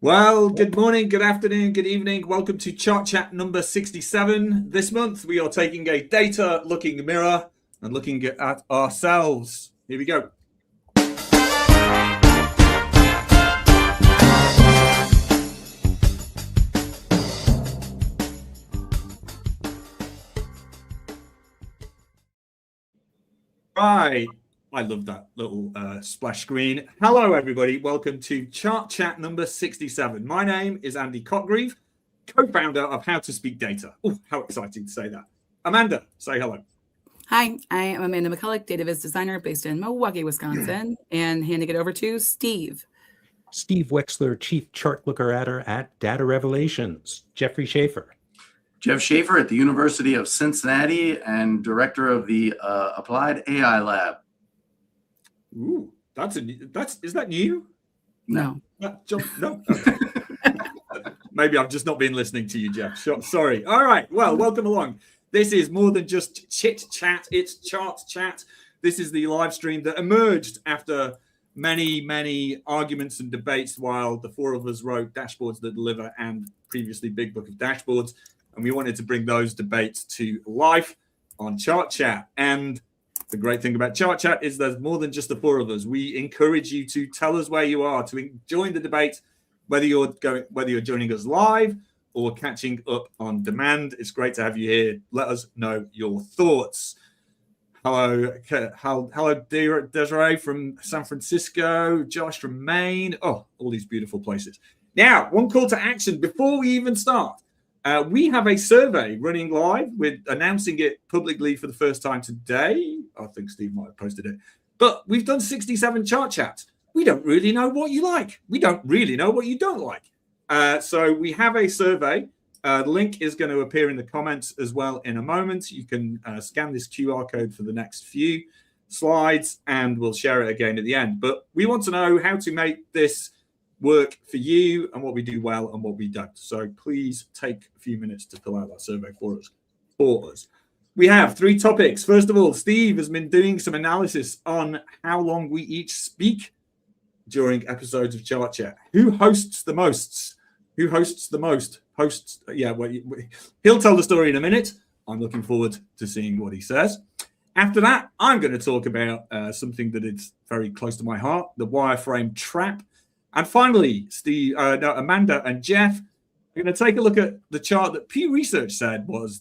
Well, good morning, good afternoon, good evening. Welcome to Chart Chat number 67. This month, we are taking a data-looking mirror and looking at ourselves. Here we go. Right. I love that little splash screen. Hello, everybody. Welcome to Chart Chat number 67. My name is Andy Cotgreave, co-founder of How to Speak Data. Oh, how exciting to say that. Amanda, say hello. Hi, I am Amanda McCulloch, data viz designer based in Milwaukee, Wisconsin, and handing it over to Steve. Steve Wexler, chief chart looker at Data Revelations. Jeffrey Schaefer. Jeff Schaefer at the University of Cincinnati and director of the Applied AI Lab. Ooh, is that new? No. No. Maybe I've just not been listening to you, Jeff. Sorry. All right. Well, welcome along. This is more than just chit chat. It's Chart Chat. This is the live stream that emerged after many arguments and debates while the four of us wrote Dashboards That Deliver and previously Big Book of Dashboards. And we wanted to bring those debates to life on Chart Chat. And the great thing about Chart Chat is there's more than just the four of us. We encourage you to tell us where you are, to join the debate, whether you're joining us live or catching up on demand. It's great to have you here. Let us know your thoughts. Hello, Desiree from San Francisco, Josh from Maine. Oh, all these beautiful places. Now, one call to action before we even start. We have a survey running live. We're announcing it publicly for the first time today. I think Steve might have posted it. But we've done 67 Chart Chats. We don't really know what you like. We don't really know what you don't like. So we have a survey. The link is going to appear in the comments as well in a moment. You can scan this QR code for the next few slides, and we'll share it again at the end. But we want to know how to make this work for you and what we do well and what we don't. So please take a few minutes to fill out that survey for us. We have 3 topics. First of all, Steve has been doing some analysis on how long we each speak during episodes of Chart Chat. Who hosts the most? He'll tell the story in a minute. I'm looking forward to seeing what he says. After that, I'm going to talk about something that is very close to my heart, the Wireframe Trap. And finally, Amanda and Jeff are going to take a look at the chart that Pew Research said was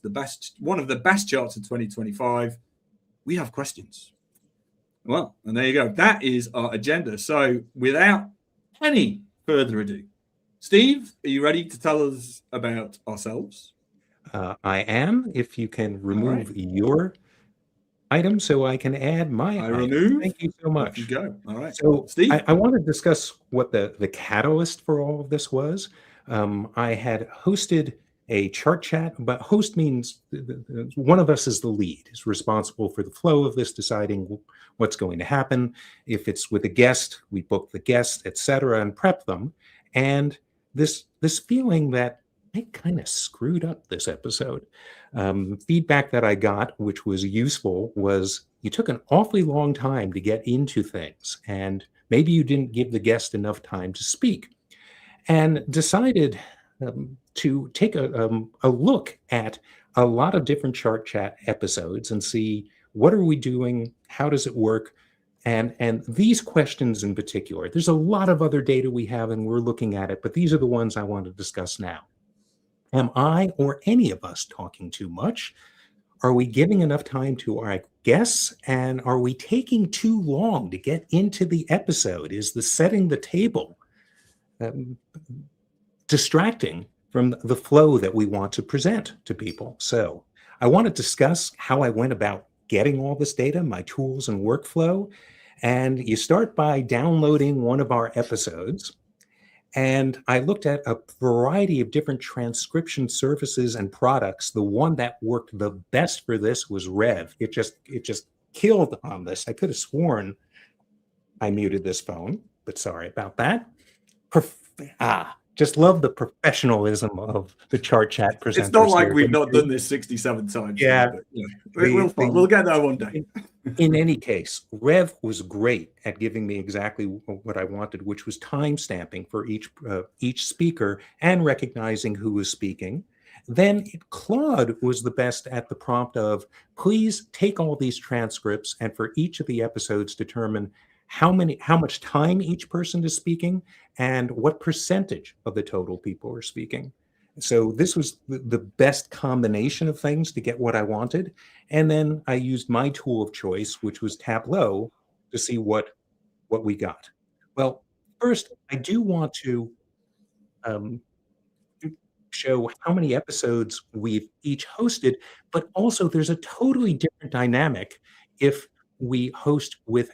one of the best charts of 2025. We have questions. Well, and there you go. That is our agenda. So without any further ado, Steve, are you ready to tell us about ourselves? I am. If you can remove your item so I can add my item. Remove. Thank you so much. Off you go. All right. So Steve, I want to discuss what the catalyst for all of this was. I had hosted a chart chat, but host means one of us is the lead, is responsible for the flow of this, deciding what's going to happen. If it's with a guest, we book the guest, etc., and prep them. And this feeling that I kind of screwed up this episode. Feedback that I got, which was useful, was you took an awfully long time to get into things, and maybe you didn't give the guest enough time to speak, and decided to take a look at a lot of different Chart Chat episodes and see what are we doing, how does it work, and these questions in particular. There's a lot of other data we have, and we're looking at it, but these are the ones I want to discuss now. Am I or any of us talking too much? Are we giving enough time to our guests? And are we taking too long to get into the episode? Is the setting the table distracting from the flow that we want to present to people? So I want to discuss how I went about getting all this data, my tools and workflow. And you start by downloading one of our episodes. And I looked at a variety of different transcription services and products. The one that worked the best for this was Rev. It just killed on this. I could have sworn I muted this phone, but sorry about that. Just love the professionalism of the Chart Chat presenters. It's not like we've not done this 67 times. Yeah. We'll get there one day. In any case, Rev was great at giving me exactly what I wanted, which was time stamping for each speaker and recognizing who was speaking. Then Claude was the best at the prompt of, please take all these transcripts and for each of the episodes determine how much time each person is speaking and what percentage of the total people are speaking. So this was the best combination of things to get what I wanted. And then I used my tool of choice, which was Tableau, to see what we got. Well, first, I do want to show how many episodes we've each hosted, but also there's a totally different dynamic if we host with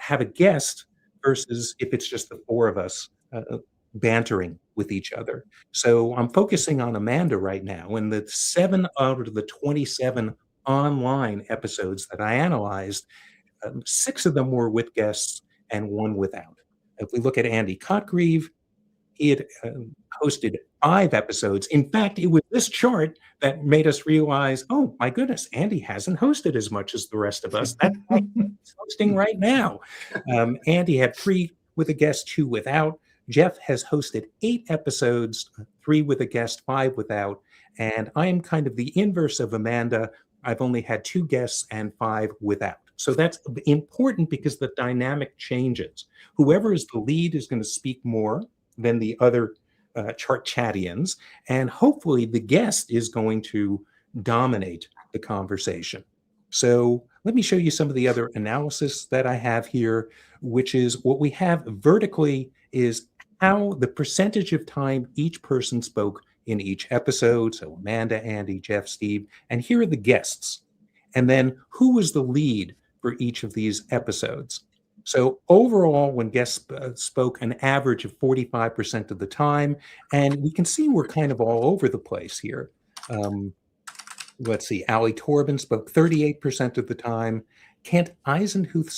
have a guest versus if it's just the four of us bantering with each other. So I'm focusing on Amanda right now, and the 7 out of the 27 online episodes that I analyzed, 6 of them were with guests and 1 without. If we look at Andy Cotgreave, he had hosted 5 episodes. In fact, it was this chart that made us realize, oh my goodness, Andy hasn't hosted as much as the rest of us. That's why he's hosting right now. Andy had 3 with a guest, 2 without. Jeff has hosted 8 episodes, 3 with a guest, 5 without. And I'm kind of the inverse of Amanda. I've only had 2 guests and 5 without. So that's important because the dynamic changes. Whoever is the lead is going to speak more than the other chart chattians, and hopefully the guest is going to dominate the conversation. So let me show you some of the other analysis that I have here, which is what we have vertically is how the percentage of time each person spoke in each episode. So Amanda, Andy, Jeff, Steve, and here are the guests. And then who was the lead for each of these episodes? So overall, when guests spoke an average of 45% of the time, and we can see we're kind of all over the place here. Let's see, Ali Torben spoke 38% of the time. Kent Eisenhuth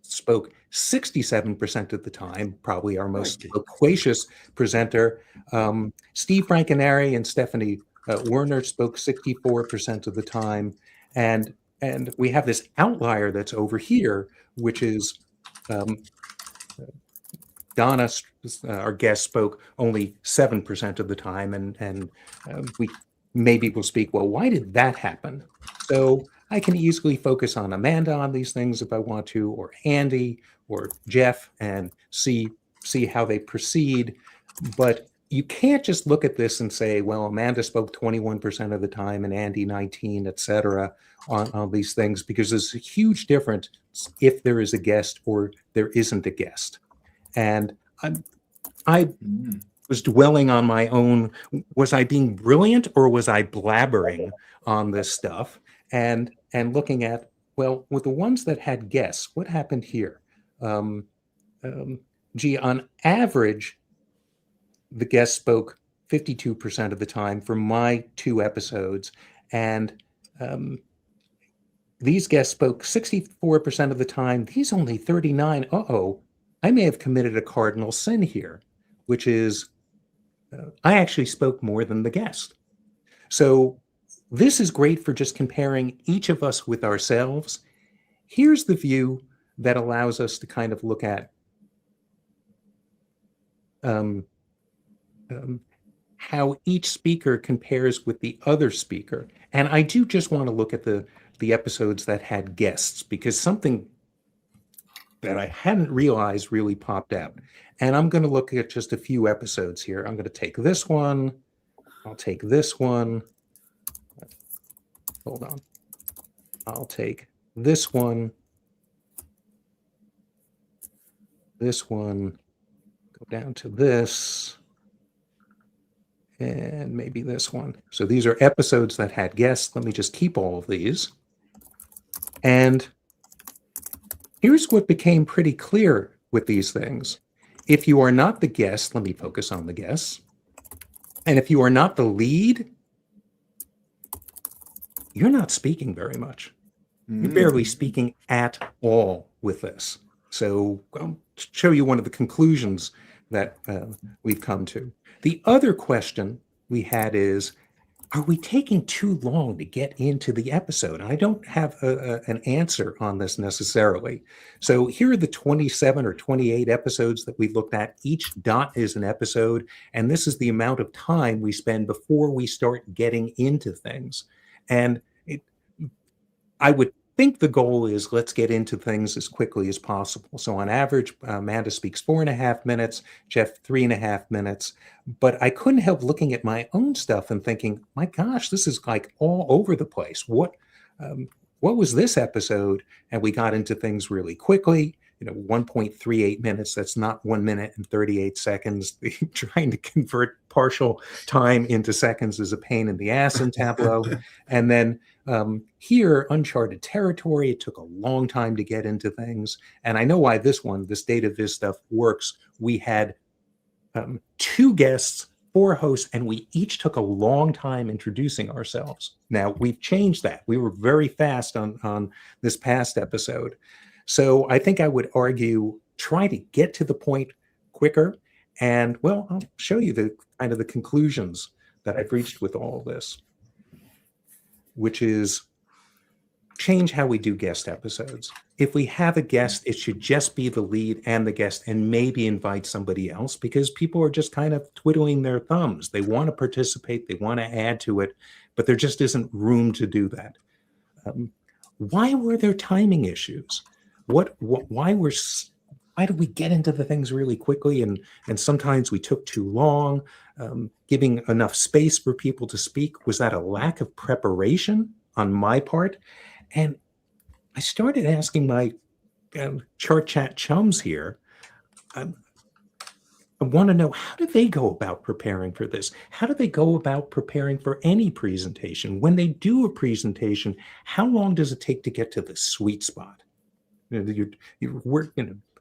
spoke 67% of the time, probably our most loquacious presenter. Steve Frankenary and Stephanie Werner spoke 64% of the time. And we have this outlier that's over here, which is Donna, our guest, spoke only 7% of the time. And we maybe will speak, well, why did that happen? So I can easily focus on Amanda on these things if I want to, or Andy, or Jeff, and see how they proceed. But you can't just look at this and say, well, Amanda spoke 21% of the time and Andy 19, et cetera, on these things, because there's a huge difference if there is a guest or there isn't a guest. And I was dwelling on my own, was I being brilliant or was I blabbering on this stuff? And looking at, well, with the ones that had guests, what happened here? Gee, on average, the guest spoke 52% of the time for my 2 episodes. And these guests spoke 64% of the time. These only 39. I may have committed a cardinal sin here, which is I actually spoke more than the guest. So this is great for just comparing each of us with ourselves. Here's the view that allows us to kind of look at how each speaker compares with the other speaker. And I do just want to look at the episodes that had guests, because something that I hadn't realized really popped out. And I'm going to look at just a few episodes here. I'm going to take this one. I'll take this one. Hold on. I'll take this one. This one. Go down to this. And maybe this one. So these are episodes that had guests. Let me just keep all of these. And here's what became pretty clear with these things. If you are not the guest, let me focus on the guests. And if you are not the lead, you're not speaking very much. You're barely speaking at all with this. So I'll show you one of the conclusions that we've come to. The other question we had is, are we taking too long to get into the episode? I don't have an answer on this necessarily. So here are the 27 or 28 episodes that we looked at. Each dot is an episode, and this is the amount of time we spend before we start getting into things. And I would think the goal is let's get into things as quickly as possible. So on average, Amanda speaks 4.5 minutes, Jeff 3.5 minutes. But I couldn't help looking at my own stuff and thinking, my gosh, this is like all over the place. What was this episode? And we got into things really quickly. 1.38 minutes. That's not 1 minute and 38 seconds. Trying to convert partial time into seconds is a pain in the ass in Tableau. And then here, uncharted territory. It took a long time to get into things. And I know why this data viz stuff works. We had 2 guests, 4 hosts, and we each took a long time introducing ourselves. Now, we've changed that. We were very fast on this past episode. So I think I would argue try to get to the point quicker. And, well, I'll show you the kind of the conclusions that I've reached with all of this, which is change how we do guest episodes. If we have a guest, it should just be the lead and the guest, and maybe invite somebody else, because people are just kind of twiddling their thumbs. They want to participate, they want to add to it, but there just isn't room to do that. Why were there timing issues? Why did we get into the things really quickly, and sometimes we took too long? Giving enough space for people to speak, was that a lack of preparation on my part? And I started asking my chart chat chums here, I want to know, how do they go about preparing for this? How do they go about preparing for any presentation? When they do a presentation, how long does it take to get to the sweet spot? You work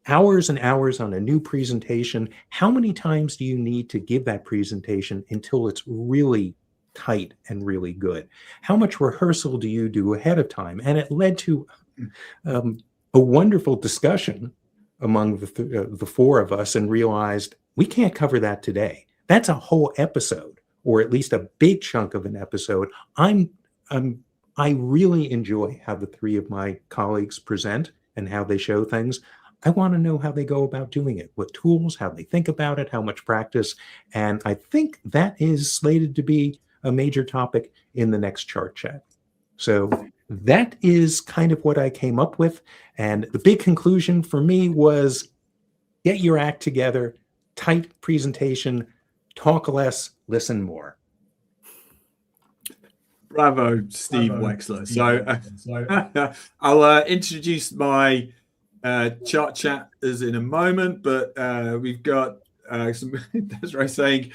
hours and hours on a new presentation. How many times do you need to give that presentation until it's really tight and really good? How much rehearsal do you do ahead of time? And it led to a wonderful discussion among the 4 of us, and realized we can't cover that today. That's a whole episode, or at least a big chunk of an episode. I really enjoy how the 3 of my colleagues present and how they show things. I want to know how they go about doing it, what tools, how they think about it, how much practice. And I think that is slated to be a major topic in the next chart chat. So that is kind of what I came up with. And the big conclusion for me was get your act together, tight presentation, talk less, listen more. Bravo, Steve Wexler. So I'll introduce my chart chatters in a moment, but we've got some Desiree saying,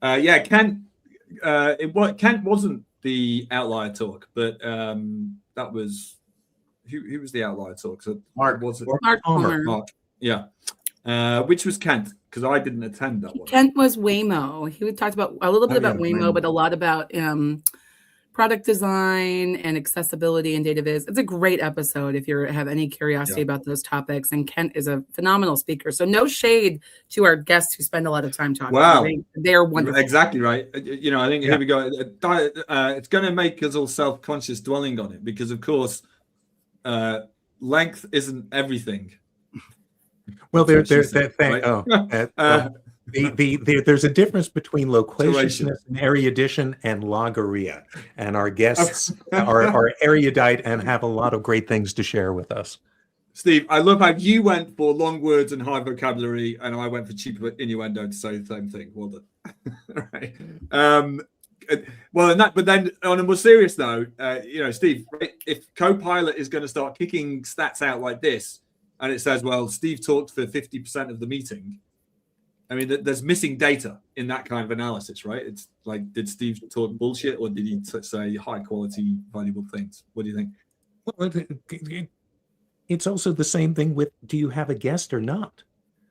Kent wasn't the outlier talk, but that was who was the outlier talk? So Mark. Was it Mark Palmer. Mark, yeah. Which was Kent, because I didn't attend that one. Kent was Waymo. He talked about a little bit about Waymo, but a lot about product design and accessibility and data viz. It's a great episode if you have any curiosity about those topics. And Kent is a phenomenal speaker. So no shade to our guests who spend a lot of time talking. Wow. They're wonderful. Exactly right. I think here we go. It's going to make us all self-conscious dwelling on it, because, of course, length isn't everything. Well, there's a difference between loquaciousness and erudition and logorrhea, and our guests are erudite and have a lot of great things to share with us. Steve, I love how you went for long words and high vocabulary, and I went for cheap innuendo to say the same thing. Well done. Right. But then on a more serious note, Steve, if Copilot is going to start kicking stats out like this, and it says, well, Steve talked for 50% of the meeting, I mean, there's missing data in that kind of analysis, right? It's like, did Steve talk bullshit, or did he say high quality, valuable things? What do you think? Well, it's also the same thing with, do you have a guest or not?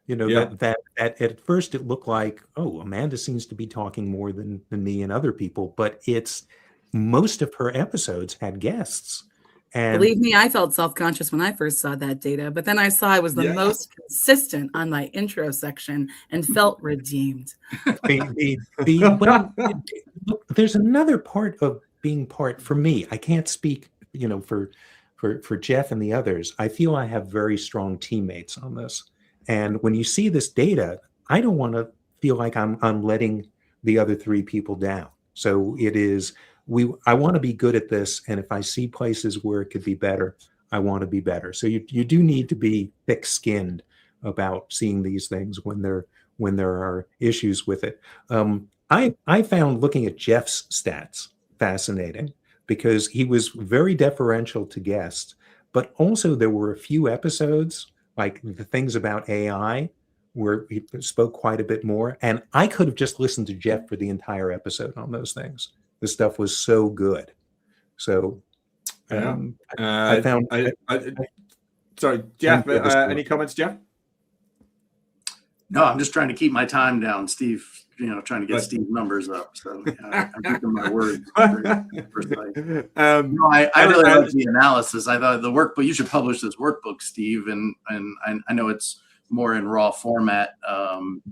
That at first it looked like, oh, Amanda seems to be talking more than me and other people, but it's most of her episodes had guests. And believe me, I felt self-conscious when I first saw that data, but then I saw I was the most consistent on my intro section and felt redeemed. Well, look, there's another part of being part for me. I can't speak, for Jeff and the others. I feel I have very strong teammates on this. And when you see this data, I don't want to feel like I'm letting the other three people down. So it is, I want to be good at this. And if I see places where it could be better, I want to be better. So you do need to be thick-skinned about seeing these things when there are issues with it. I found looking at Jeff's stats fascinating because he was very deferential to guests, but also there were a few episodes, like the things about AI, where he spoke quite a bit more. And I could have just listened to Jeff for the entire episode on those things. The stuff was so good. So I found. Sorry, Jeff, any comments, Jeff? No, I'm just trying to keep my time down, Steve. Trying to get Steve's numbers up. So I'm keeping my words. I really like the analysis. I thought the workbook. You should publish this workbook, Steve. And I know it's more in raw format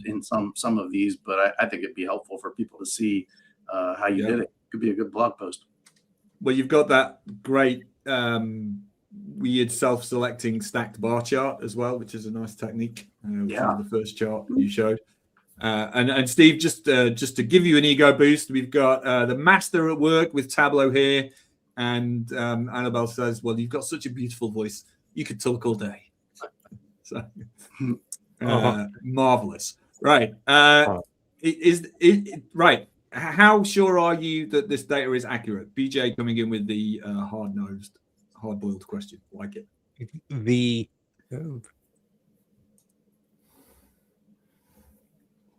in some of these, but I think it'd be helpful for people to see how you did it. Could be a good blog post. Well, you've got that great weird self-selecting stacked bar chart as well, which is a nice technique. The first chart you showed. And Steve, just to give you an ego boost, we've got the master at work with Tableau here, and Annabelle says, "Well, you've got such a beautiful voice, you could talk all day." So marvelous, right? Right? How sure are you that this data is accurate? BJ coming in with the hard-nosed, hard-boiled question, like it.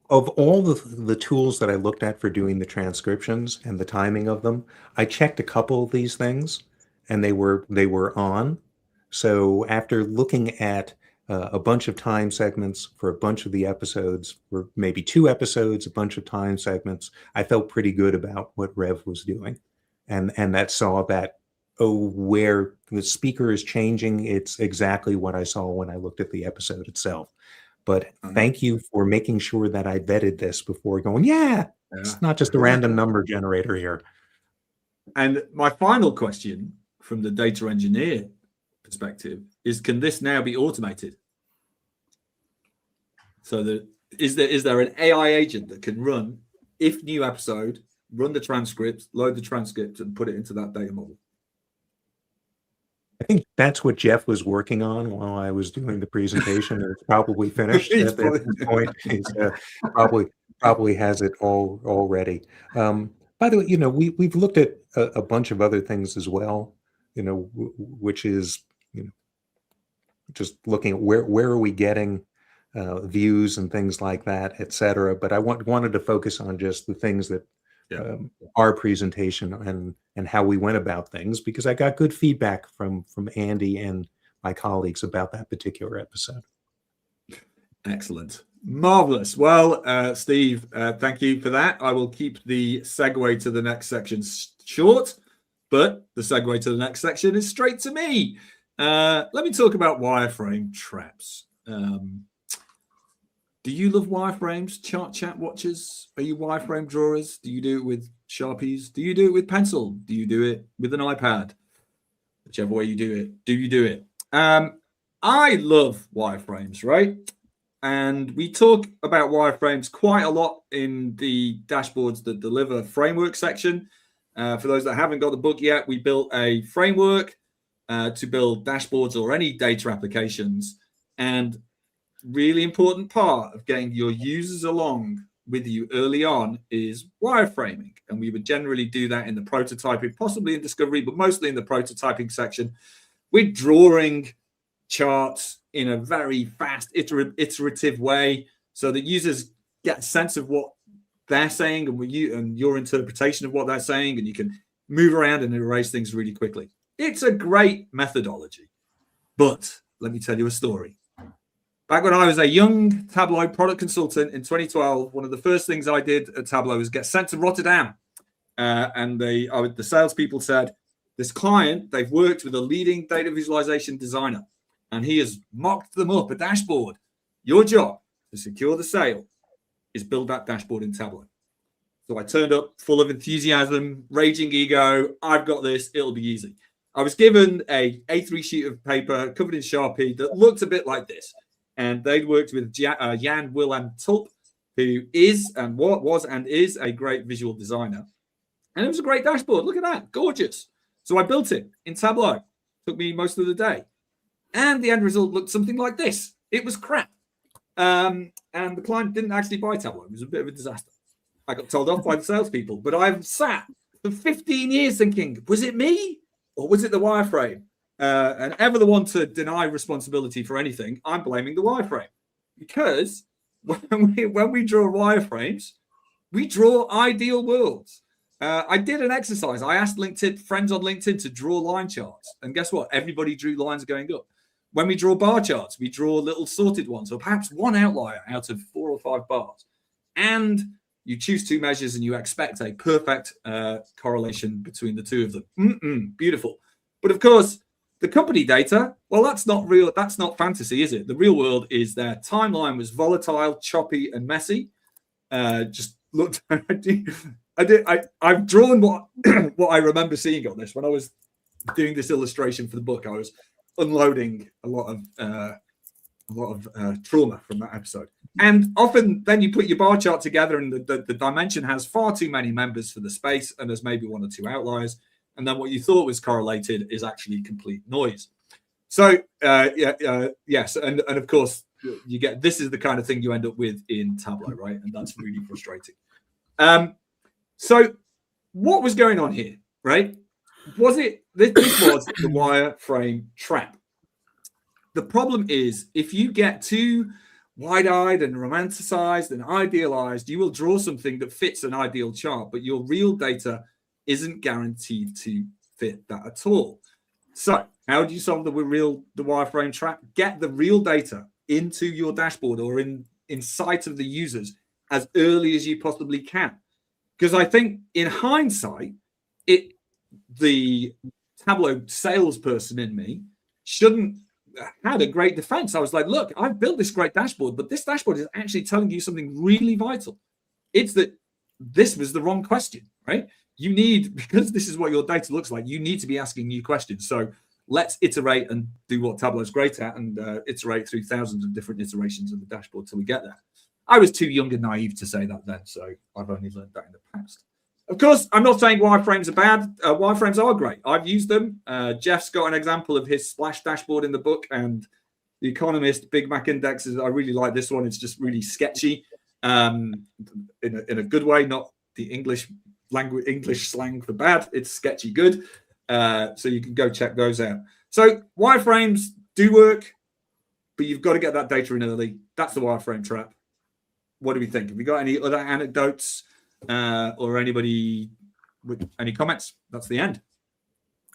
Of all the tools that I looked at for doing the transcriptions and the timing of them, I checked a couple of these things, and they were on. So after looking at a bunch of time segments for a bunch of the episodes, or maybe 2 episodes, a bunch of time segments, I felt pretty good about what Rev was doing, and that saw that where the speaker is changing, it's exactly what I saw when I looked at the episode itself. But thank you for making sure that I vetted this before going, it's not just a random number generator here. And my final question from the data engineer perspective is, can this now be automated? So is there an AI agent that can run, if new episode, run the transcripts, load the transcript, and put it into that data model? I think that's what Jeff was working on while I was doing the presentation. It's probably finished at this point. He's probably has it all already. By the way, we've looked at a bunch of other things as well. Which is just looking at where are we getting views and things like that, et cetera. But I wanted to focus on just the things that our presentation and how we went about things, because I got good feedback from Andy and my colleagues about that particular episode. Excellent. Marvelous. Well, Steve, thank you for that. I will keep the segue to the next section short, but the segue to the next section is straight to me. Let me talk about wireframe traps. Do you love wireframes, chart chat watchers? Are you wireframe drawers? Do you do it with Sharpies? Do you do it with pencil? Do you do it with an iPad? Whichever way you do it, do you do it? I love wireframes, right? And we talk about wireframes quite a lot in the Dashboards That Deliver framework section. For those that haven't got the book yet, we built a framework to build dashboards or any data applications. And really important part of getting your users along with you early on is wireframing. And we would generally do that in the prototyping, possibly in discovery, but mostly in the prototyping section. We're drawing charts in a very fast, iterative way so that users get a sense of what they're saying and your interpretation of what they're saying, and you can move around and erase things really quickly. It's a great methodology. But let me tell you a story. Back when I was a young Tableau product consultant in 2012, one of the first things I did at Tableau was get sent to Rotterdam. And the salespeople said, This client, they've worked with a leading data visualization designer, and he has mocked them up a dashboard. Your job to secure the sale is build that dashboard in Tableau. So I turned up full of enthusiasm, raging ego. I've got this. It'll be easy. I was given a A3 sheet of paper covered in Sharpie that looked a bit like this. And they'd worked with Jan Willem Tulp, who is and was and is a great visual designer. And it was a great dashboard. Look at that. Gorgeous. So I built it in Tableau. Took me most of the day. And the end result looked something like this. It was crap. And the client didn't actually buy Tableau. It was a bit of a disaster. I got told off by the salespeople. But I've sat for 15 years thinking, was it me or was it the wireframe? And ever the one to deny responsibility for anything, I'm blaming the wireframe. Because when we draw wireframes, we draw ideal worlds. I did an exercise. I asked friends on LinkedIn to draw line charts. And guess what? Everybody drew lines going up. When we draw bar charts, we draw little sorted ones, or perhaps one outlier out of 4 or 5 bars. And you choose 2 measures and you expect a perfect correlation between the 2 of them. Beautiful. But of course, the company data, well, that's not real. That's not fantasy, is it? The real world is their timeline was volatile, choppy, and messy. Just looked. I've drawn what I remember seeing on this when I was doing this illustration for the book. I was unloading a lot of trauma from that episode. And often then you put your bar chart together and the dimension has far too many members for the space and there's maybe 1 or 2 outliers. And then what you thought was correlated is actually complete noise. So yes. And of course you get, this is the kind of thing you end up with in Tableau, right? And that's really frustrating. So what was going on here, right? Was it, this was the wireframe trap. The problem is if you get too wide-eyed and romanticized and idealized, you will draw something that fits an ideal chart, but your real data isn't guaranteed to fit that at all. So how do you solve the wireframe trap? Get the real data into your dashboard or in sight of the users as early as you possibly can. Because I think in hindsight, the Tableau salesperson in me shouldn't had a great defense. I was like, look, I've built this great dashboard, but this dashboard is actually telling you something really vital. It's that this was the wrong question, right? You need, because this is what your data looks like, you need to be asking new questions. So let's iterate and do what Tableau's great at and iterate through thousands of different iterations of the dashboard till we get there. I was too young and naive to say that then, so I've only learned that in the past. Of course, I'm not saying wireframes are bad. Wireframes are great. I've used them. Jeff's got an example of his splash dashboard in the book, and The Economist, Big Mac indexes. I really like this one. It's just really sketchy in a good way, not the English slang for bad. It's sketchy good. So you can go check those out. So wireframes do work, but you've got to get that data in early. That's the wireframe trap. What do we think? Have we got any other anecdotes or anybody with any comments? That's the end.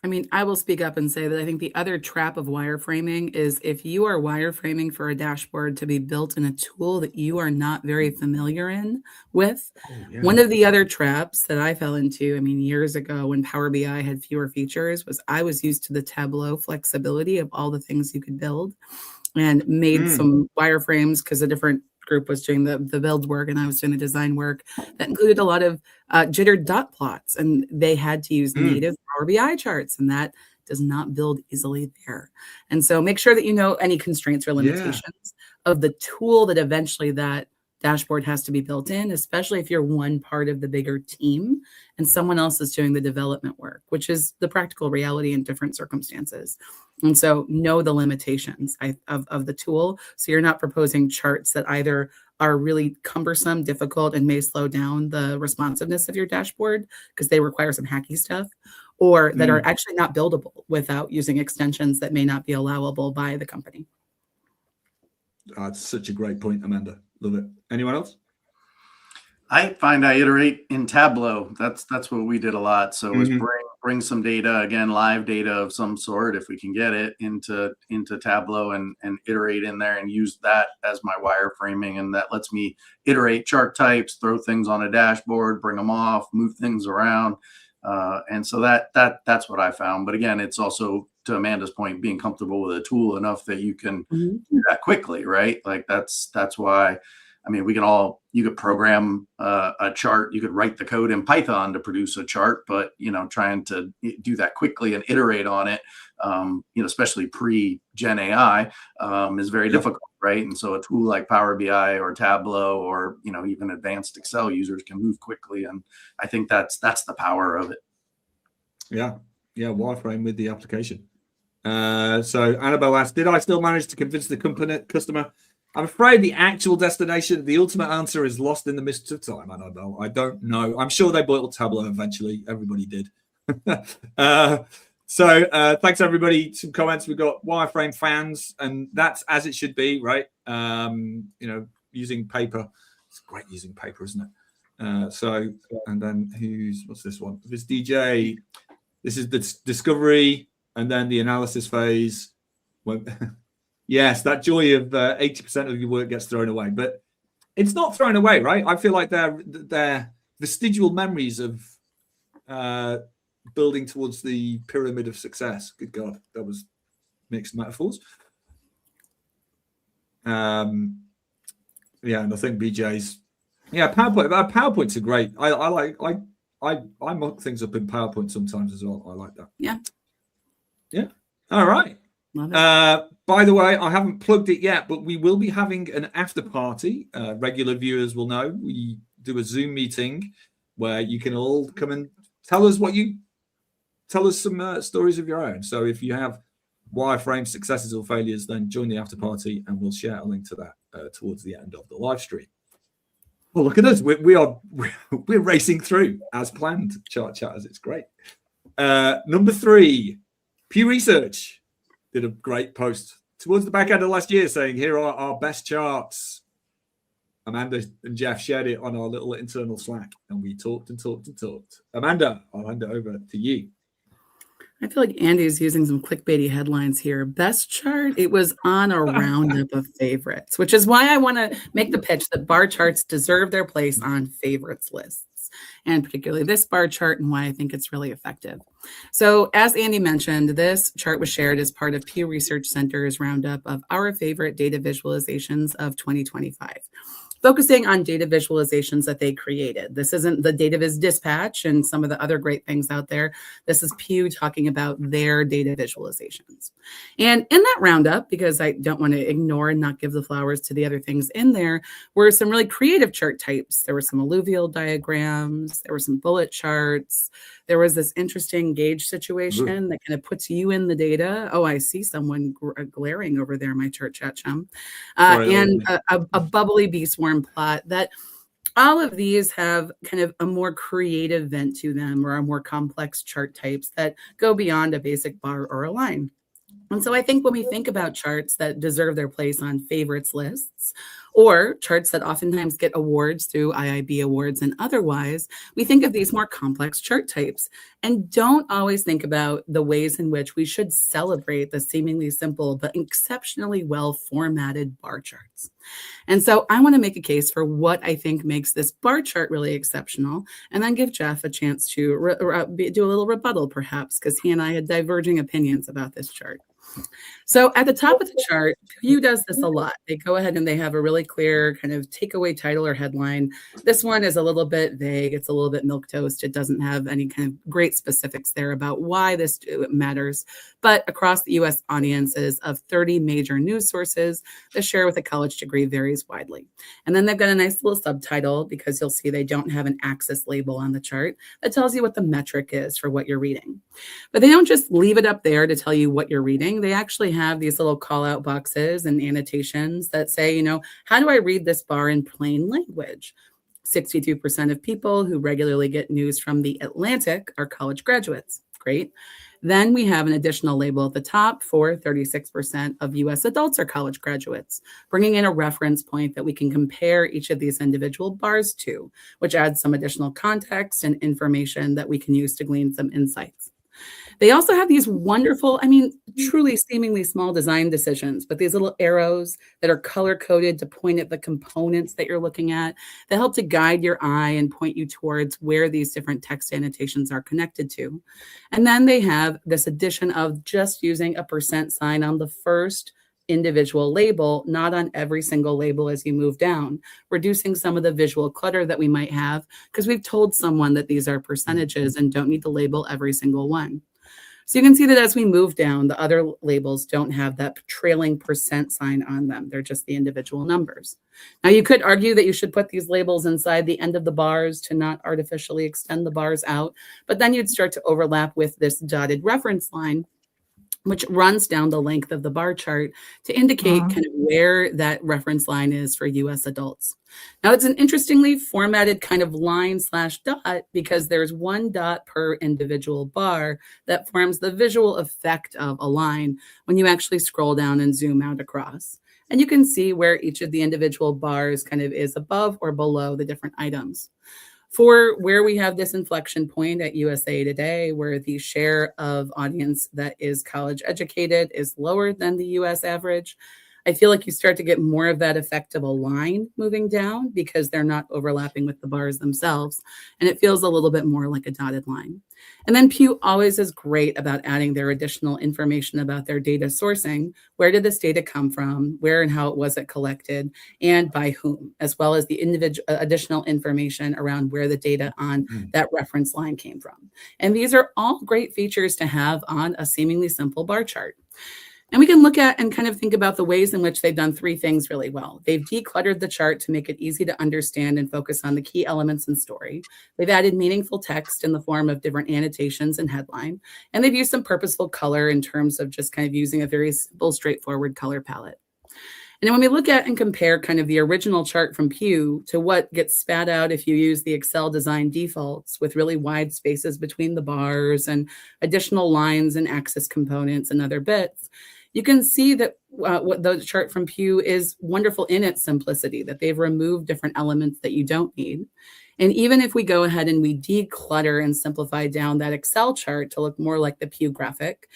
I mean, I will speak up and say that I think the other trap of wireframing is if you are wireframing for a dashboard to be built in a tool that you are not very familiar with. One of the other traps that I fell into, I mean, years ago when Power BI had fewer features, was I was used to the Tableau flexibility of all the things you could build and made some wireframes because a different group was doing the build work and I was doing the design work that included a lot of jittered dot plots, and they had to use native Power BI charts, and that does not build easily there. And so make sure that you know any constraints or limitations of the tool that eventually that dashboard has to be built in, especially if you're one part of the bigger team and someone else is doing the development work, which is the practical reality in different circumstances. And so know the limitations of the tool. So you're not proposing charts that either are really cumbersome, difficult, and may slow down the responsiveness of your dashboard because they require some hacky stuff, or that are actually not buildable without using extensions that may not be allowable by the company. That's such a great point, Amanda. Love it. Anyone else? I find I iterate in Tableau. That's what we did a lot. So it was bring some data, again, live data of some sort, if we can get it into Tableau and iterate in there and use that as my wireframing. And that lets me iterate chart types, throw things on a dashboard, bring them off, move things around. And so that's what I found. But again, it's also, to Amanda's point, being comfortable with a tool enough that you can do that quickly, right? Like that's why, I mean, you could program a chart, you could write the code in Python to produce a chart, but, trying to do that quickly and iterate on it, especially pre-Gen AI, is very difficult, right? And so a tool like Power BI or Tableau or, even advanced Excel users can move quickly. And I think that's the power of it. Yeah. Wireframe with the application. So Annabelle asked, did I still manage to convince the customer? I'm afraid the actual destination, the ultimate answer is lost in the mist of time, Annabelle. I don't know. I'm sure they bought Tableau eventually. Everybody did. So thanks, everybody. Some comments. We've got Wireframe fans, and that's as it should be, right? Using paper. It's great using paper, isn't it? And then what's this one? This DJ. This is the discovery and then the analysis phase. Yes, that joy of 80% of your work gets thrown away, but it's not thrown away, right? I feel like they're vestigial memories of building towards the pyramid of success. Good God, that was mixed metaphors. And I think BJ's PowerPoints are great. I mock things up in PowerPoint sometimes as well. I like that. Yeah. All right. By the way, I haven't plugged it yet, but we will be having an after party. Regular viewers will know we do a Zoom meeting where you can all come and tell us some stories of your own. So if you have wireframe successes or failures, then join the after party and we'll share a link to that towards the end of the live stream. Well, look at us. We're racing through as planned, chart chatters. It's great. Number 3, Pew Research did a great post towards the back end of last year saying, here are our best charts. Amanda and Jeff shared it on our little internal Slack, and we talked and talked and talked. Amanda, I'll hand it over to you. I feel like Andy's using some clickbaity headlines here. Best chart, it was on a roundup of favorites, which is why I want to make the pitch that bar charts deserve their place on favorites lists, and particularly this bar chart, and why I think it's really effective. So as Andy mentioned, this chart was shared as part of Pew Research Center's roundup of our favorite data visualizations of 2025. Focusing on data visualizations that they created. This isn't the Data Viz Dispatch and some of the other great things out there. This is Pew talking about their data visualizations. And in that roundup, because I don't want to ignore and not give the flowers to the other things in there, were some really creative chart types. There were some alluvial diagrams. There were some bullet charts. There was this interesting gauge situation that kind of puts you in the data. Oh, I see someone glaring over there, my chart chat chum. And a bubbly bee swarm plot. That all of these have kind of a more creative bent to them, or a more complex chart types that go beyond a basic bar or a line. And so I think when we think about charts that deserve their place on favorites lists, or charts that oftentimes get awards through IIB awards and otherwise, we think of these more complex chart types and don't always think about the ways in which we should celebrate the seemingly simple but exceptionally well formatted bar charts. And so I want to make a case for what I think makes this bar chart really exceptional, and then give Jeff a chance to do a little rebuttal, perhaps, because he and I had diverging opinions about this chart. So at the top of the chart, Pew does this a lot. They go ahead and they have a really clear kind of takeaway title or headline. This one is a little bit vague. It's a little bit milquetoast. It doesn't have any kind of great specifics there about why this matters. But across the U.S. audiences of 30 major news sources, the share with a college degree varies widely. And then they've got a nice little subtitle, because you'll see they don't have an axis label on the chart that tells you what the metric is for what you're reading. But they don't just leave it up there to tell you what you're reading. They actually have these little call out boxes and annotations that say, how do I read this bar in plain language? 62% of people who regularly get news from The Atlantic are college graduates. Great. Then we have an additional label at the top for 36% of U.S. adults are college graduates, bringing in a reference point that we can compare each of these individual bars to, which adds some additional context and information that we can use to glean some insights. They also have these wonderful, I mean, truly seemingly small design decisions, but these little arrows that are color coded to point at the components that you're looking at that help to guide your eye and point you towards where these different text annotations are connected to. And then they have this addition of just using a % sign on the first individual label, not on every single label as you move down, reducing some of the visual clutter that we might have because we've told someone that these are percentages and don't need to label every single one. So you can see that as we move down, the other labels don't have that trailing % sign on them. They're just the individual numbers. Now, you could argue that you should put these labels inside the end of the bars to not artificially extend the bars out, but then you'd start to overlap with this dotted reference line, which runs down the length of the bar chart to indicate kind of where that reference line is for US adults. Now, it's an interestingly formatted kind of line / dot because there's one dot per individual bar that forms the visual effect of a line when you actually scroll down and zoom out across. And you can see where each of the individual bars kind of is above or below the different items. For where we have this inflection point at USA Today, where the share of audience that is college educated is lower than the US average, I feel like you start to get more of that effect of a line moving down because they're not overlapping with the bars themselves. And it feels a little bit more like a dotted line. And then Pew always is great about adding their additional information about their data sourcing. Where did this data come from? Where and how was it collected? And by whom? As well as the additional information around where the data on that reference line came from. And these are all great features to have on a seemingly simple bar chart. And we can look at and kind of think about the ways in which they've done three things really well. They've decluttered the chart to make it easy to understand and focus on the key elements and story. They've added meaningful text in the form of different annotations and headline. And they've used some purposeful color in terms of just kind of using a very simple, straightforward color palette. And then when we look at and compare kind of the original chart from Pew to what gets spat out if you use the Excel design defaults with really wide spaces between the bars and additional lines and axis components and other bits, you can see that what the chart from Pew is wonderful in its simplicity, that they've removed different elements that you don't need. And even if we go ahead and we declutter and simplify down that Excel chart to look more like the Pew graphic,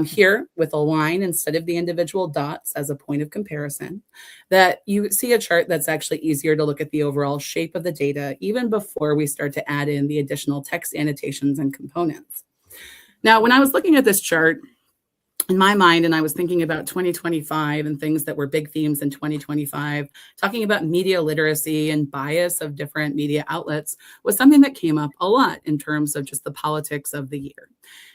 here with a line instead of the individual dots as a point of comparison, that you see a chart that's actually easier to look at the overall shape of the data, even before we start to add in the additional text annotations and components. Now, when I was looking at this chart, in my mind, and I was thinking about 2025 and things that were big themes in 2025, talking about media literacy and bias of different media outlets was something that came up a lot in terms of just the politics of the year.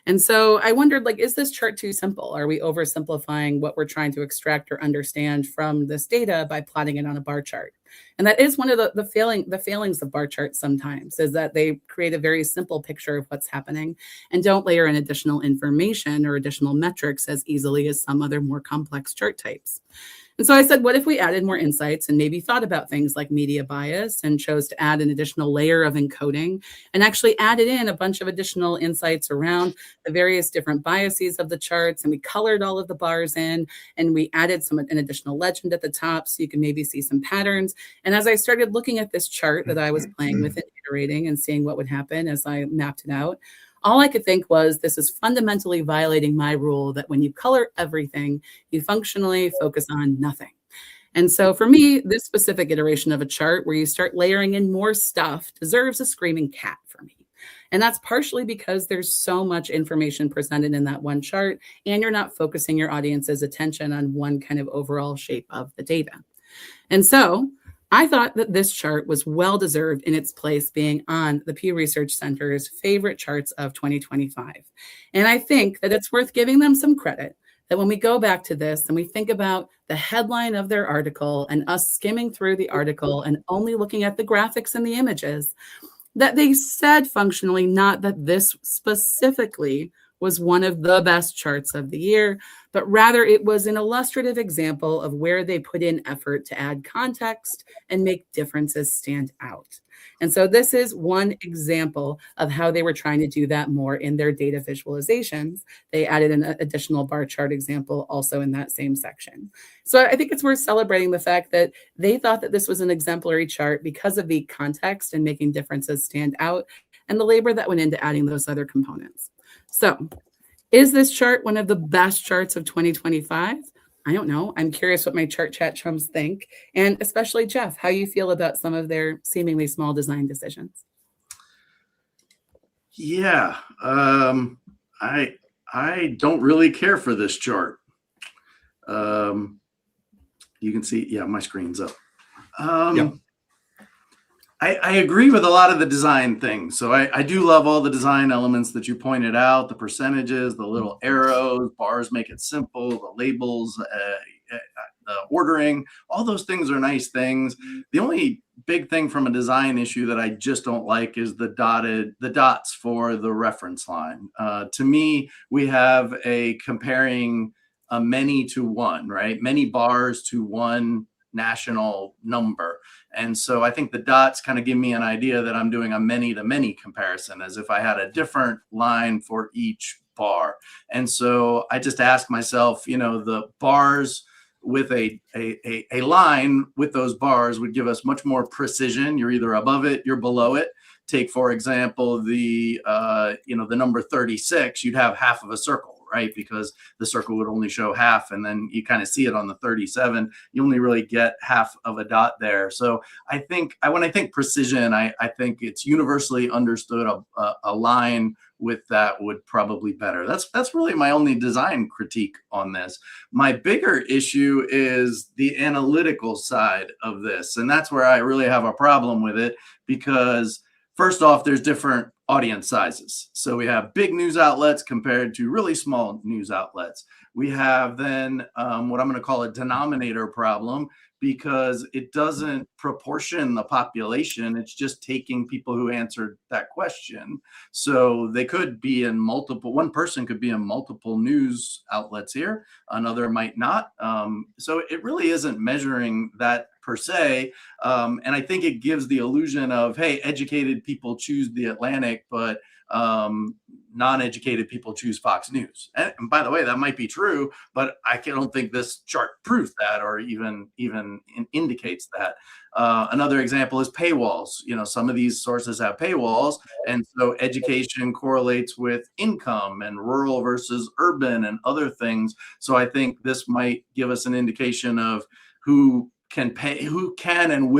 And so I wondered, like, is this chart too simple? Are we oversimplifying what we're trying to extract or understand from this data by plotting it on a bar chart? And that is one of the failings of bar charts sometimes, is that they create a very simple picture of what's happening and don't layer in additional information or additional metrics as easily as some other more complex chart types. And so I said, what if we added more insights and maybe thought about things like media bias and chose to add an additional layer of encoding and actually added in a bunch of additional insights around the various different biases of the charts, and we colored all of the bars in, and we added an additional legend at the top so you can maybe see some patterns. And as I started looking at this chart that I was playing with and iterating and seeing what would happen as I mapped it out, all I could think was, this is fundamentally violating my rule that when you color everything, you functionally focus on nothing. And so for me, this specific iteration of a chart where you start layering in more stuff deserves a screaming cat for me. And that's partially because there's so much information presented in that one chart, and you're not focusing your audience's attention on one kind of overall shape of the data. And so I thought that this chart was well-deserved in its place being on the Pew Research Center's favorite charts of 2025. And I think that it's worth giving them some credit that when we go back to this and we think about the headline of their article and us skimming through the article and only looking at the graphics and the images, that they said functionally not that this specifically was one of the best charts of the year, but rather it was an illustrative example of where they put in effort to add context and make differences stand out. And so this is one example of how they were trying to do that more in their data visualizations. They added an additional bar chart example also in that same section. So I think it's worth celebrating the fact that they thought that this was an exemplary chart because of the context and making differences stand out and the labor that went into adding those other components. So is this chart one of the best charts of 2025? I don't know. I'm curious what my chart chat chums think, and especially Jeff, how you feel about some of their seemingly small design decisions. Yeah, I don't really care for this chart. You can see, yeah, my screen's up. Yep. I agree with a lot of the design things. So I do love all the design elements that you pointed out, the percentages, the little arrows, bars make it simple, the labels, the ordering, all those things are nice things. The only big thing from a design issue that I just don't like is the dots for the reference line. To me, we have a comparing a many to one, right? Many bars to one national number. And so I think the dots kind of give me an idea that I'm doing a many to many comparison, as if I had a different line for each bar. And so I just ask myself, the bars with a line with those bars would give us much more precision. You're either above it, you're below it. Take, for example, the number 36, you'd have half of a circle, right? Because the circle would only show half, and then you kind of see it on the 37. You only really get half of a dot there. So I think when I think precision, I think it's universally understood a line with that would probably better. That's really my only design critique on this. My bigger issue is the analytical side of this. And that's where I really have a problem with it, because first off, there's different audience sizes. So we have big news outlets compared to really small news outlets. We have then what I'm going to call a denominator problem, because it doesn't proportion the population. It's just taking people who answered that question. So they could be in one person could be in multiple news outlets here, another might not. So it really isn't measuring that per se. And I think it gives the illusion of, hey, educated people choose the Atlantic, but non-educated people choose Fox News. And by the way, that might be true, but I don't think this chart proves that, or even indicates that. Another example is paywalls. Some of these sources have paywalls, and so education correlates with income and rural versus urban and other things. So I think this might give us an indication of who can pay, who can and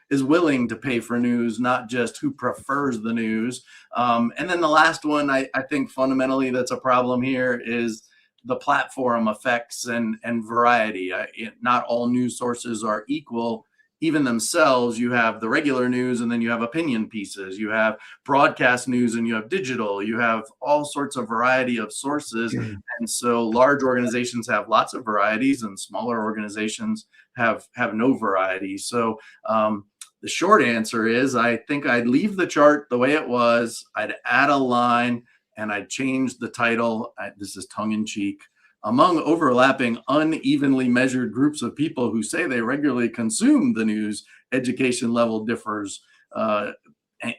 is willing to pay for news, not just who prefers the news. And then the last one, I think fundamentally that's a problem here, is the platform effects and variety. Not all news sources are equal. Even themselves, you have the regular news, and then you have opinion pieces, you have broadcast news, and you have digital, you have all sorts of variety of sources. And so large organizations have lots of varieties, and smaller organizations have no variety. So the short answer is, I think I'd leave the chart the way it was. I'd add a line, and I'd change the title. This is tongue in cheek. Among overlapping, unevenly measured groups of people who say they regularly consume the news, education level differs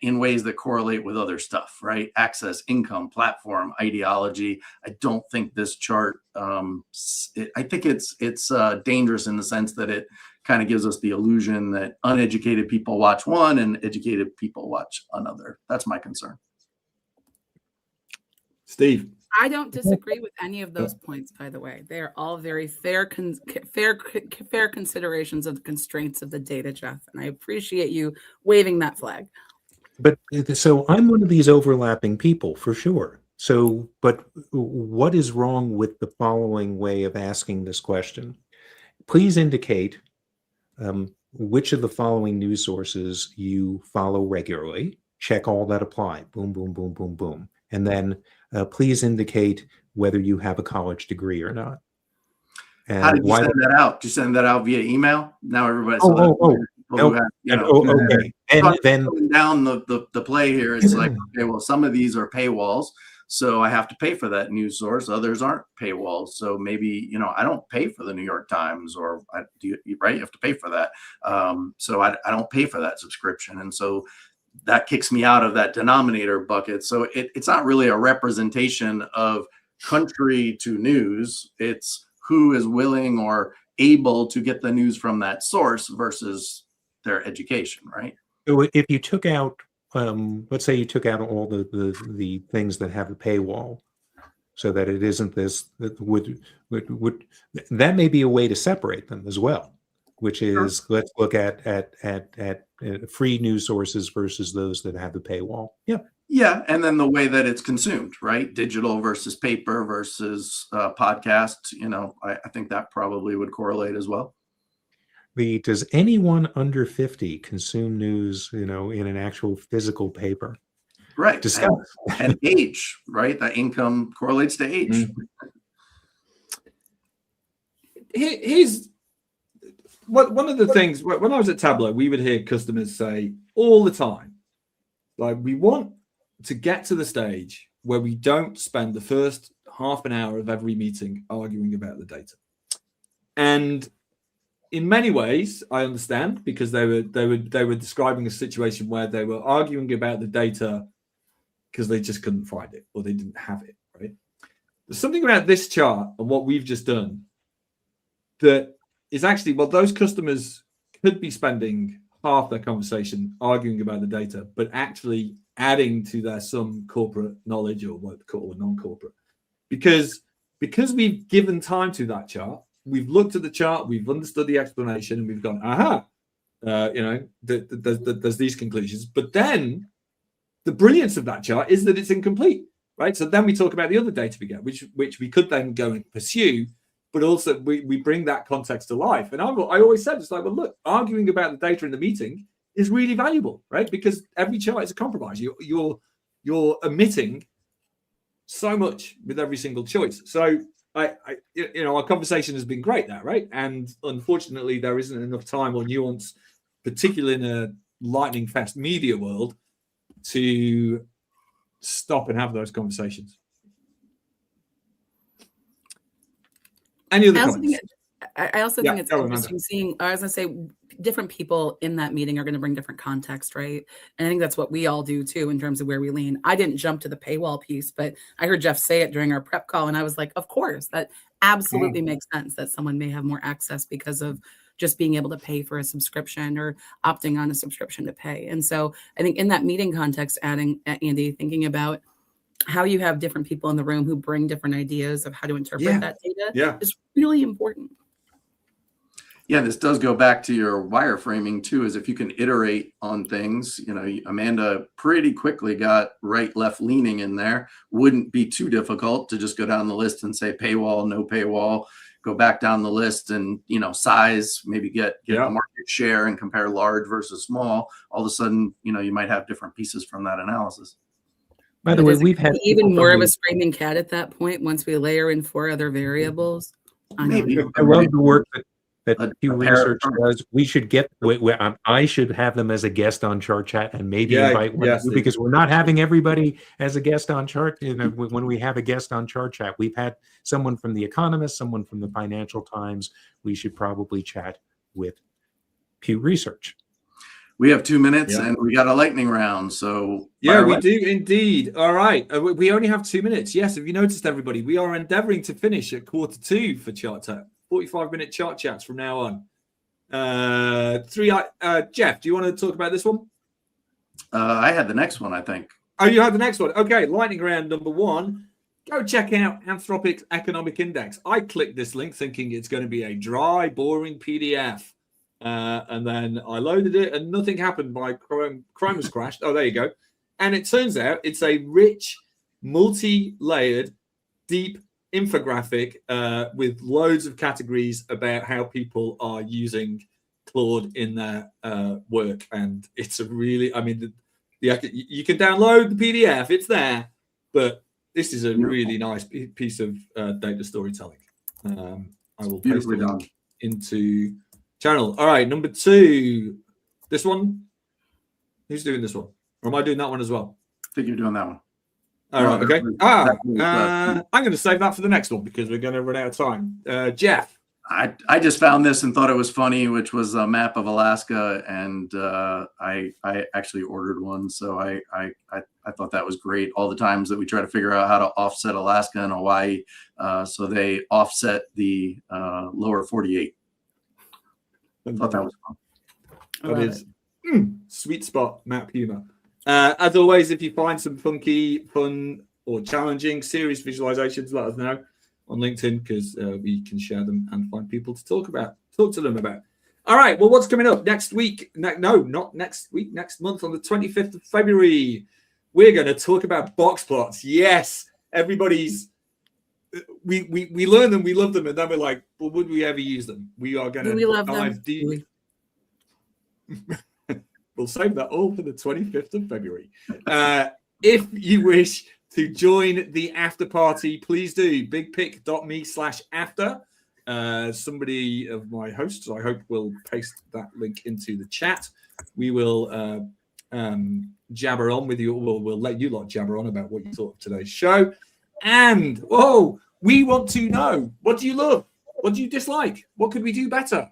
in ways that correlate with other stuff, right? Access, income, platform, ideology. I don't think this chart, I think it's dangerous in the sense that it kind of gives us the illusion that uneducated people watch one and educated people watch another. That's my concern. Steve. I don't disagree with any of those points, by the way. They are all very fair considerations of the constraints of the data, Jeff. And I appreciate you waving that flag. But so I'm one of these overlapping people for sure. So, but what is wrong with the following way of asking this question? Please indicate which of the following news sources you follow regularly. Check all that apply. Boom, boom, boom, boom, boom. And then please indicate whether you have a college degree or not. And how did you send that out? Did you send that out via email? Now everybody's okay. And then down the play here, it's like, okay, well, some of these are paywalls, so I have to pay for that news source. Others aren't paywalls, so maybe I don't pay for the New York Times, or right? You have to pay for that. So I don't pay for that subscription, and so that kicks me out of that denominator bucket. So it's not really a representation of country to news. It's who is willing or able to get the news from that source versus their education, right? So if you took out, let's say you took out all the things that have a paywall, so that it isn't this that would that may be a way to separate them as well, which is let's look at free news sources versus those that have the paywall. Yeah, and then the way that it's consumed, right? Digital versus paper versus podcasts. I think that probably would correlate as well. Does anyone under 50 consume news, in an actual physical paper? Right. And age, right? That income correlates to age. Here's one of the things. When I was at Tableau, we would hear customers say all the time, like, we want to get to the stage where we don't spend the first half an hour of every meeting arguing about the data. And in many ways, I understand, because they were describing a situation where they were arguing about the data because they just couldn't find it or they didn't have it, right? There's something about this chart and what we've just done that is actually, well, those customers could be spending half their conversation arguing about the data, but actually adding to their some corporate knowledge, or what they call non-corporate, because we've given time to that chart. We've looked at the chart, we've understood the explanation, and we've gone, there's these conclusions. But then the brilliance of that chart is that it's incomplete, right? So then we talk about the other data we get, which we could then go and pursue, but also we bring that context to life. And I always said, it's like, well, look, arguing about the data in the meeting is really valuable, right? Because every chart is a compromise. You're omitting so much with every single choice. So our conversation has been great there, right? And unfortunately, there isn't enough time or nuance, particularly in a lightning fast media world, to stop and have those conversations. Any other comments? I also think it's interesting seeing, I was going to say, different people in that meeting are going to bring different context, right? And I think that's what we all do too, in terms of where we lean. I didn't jump to the paywall piece, but I heard Jeff say it during our prep call, and I was like, of course, that absolutely makes sense that someone may have more access because of just being able to pay for a subscription or opting on a subscription to pay. And so I think in that meeting context, Andy, thinking about how you have different people in the room who bring different ideas of how to interpret that data is really important. Yeah, this does go back to your wireframing too, is if you can iterate on things. Amanda pretty quickly got right, left leaning in there. Wouldn't be too difficult to just go down the list and say paywall, no paywall, go back down the list and, size, maybe get a market share and compare large versus small. All of a sudden, you might have different pieces from that analysis. By the way, we've had even more of a screaming cat at that point once we layer in 4 other variables. I love the work that Pew Research does. We should get. I should have them as a guest on Chart Chat, and maybe invite one because we're not having everybody as a guest on Chart. When we have a guest on Chart Chat, we've had someone from The Economist, someone from the Financial Times. We should probably chat with Pew Research. We have 2 minutes and we got a lightning round. So we do indeed. All right. We only have 2 minutes. Yes. Have you noticed, everybody? We are endeavoring to finish at 1:45 for Chart Chat. 45-minute chart chats from now on. Jeff, do you want to talk about this one? I had the next one, I think. Oh, you had the next one. Okay. Lightning round number 1. Go check out Anthropic's Economic Index. I clicked this link thinking it's going to be a dry, boring PDF. And then I loaded it and nothing happened. My Chrome has crashed. Oh, there you go. And it turns out it's a rich, multi-layered, deep infographic with loads of categories about how people are using Claude in their work. And it's a really, you can download the PDF, it's there, but this is a really nice piece of data storytelling. I will paste the link into channel. All right, number 2. This one. Who's doing this one? Or am I doing that one as well? I think you're doing that one. All right, okay. I'm going to save that for the next one because we're going to run out of time. Jeff. I just found this and thought it was funny, which was a map of Alaska, and I actually ordered one. So I thought that was great. All the times that we try to figure out how to offset Alaska and Hawaii, so they offset the lower 48. I thought that was fun. That is sweet spot map humor. As always, if you find some funky, fun or challenging, serious visualizations, let us know on LinkedIn, because we can share them and find people to talk to them about. All right, well, what's coming up next week? No, not next week, next month, on the 25th of February, we're going to talk about box plots. Yes, everybody's, we learn them, we love them, and then we're like, well, would we ever use them? We are going to dive deep. We'll save that all for the 25th of February. If you wish to join the after party, please do bigpic.me/after. Somebody of my hosts, I hope, will paste that link into the chat. We will jabber on with you. We'll let you lot jabber on about what you thought of today's show. And, we want to know, what do you love? What do you dislike? What could we do better?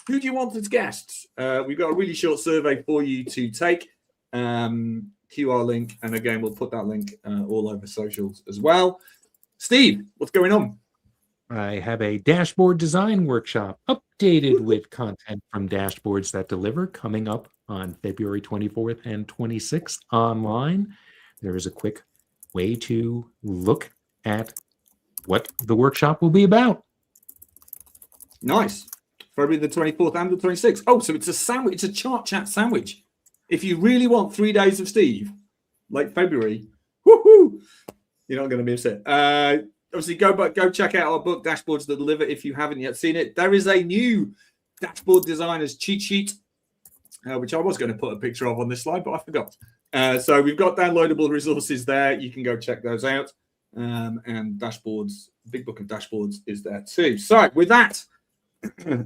Who do you want as guests? We've got a really short survey for you to take. QR link. And again, we'll put that link all over socials as well. Steve, what's going on? I have a dashboard design workshop updated with content from Dashboards That Deliver coming up on February 24th and 26th online. There is a quick way to look at what the workshop will be about. Nice. February the 24th and the 26th. Oh, so it's a sandwich. It's a chart chat sandwich. If you really want 3 days of Steve, like February, woohoo, you're not going to miss it. Obviously, go check out our book, Dashboards That Deliver, if you haven't yet seen it. There is a new dashboard designer's cheat sheet, which I was going to put a picture of on this slide, but I forgot. So we've got downloadable resources there. You can go check those out. And Dashboards, Big Book of Dashboards is there too. So with that,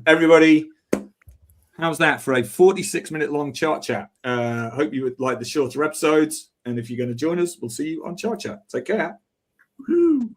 everybody, how's that for a 46-minute long chart chat? Hope you would like the shorter episodes. And if you're going to join us, we'll see you on Chart Chat. Take care. Woo-hoo.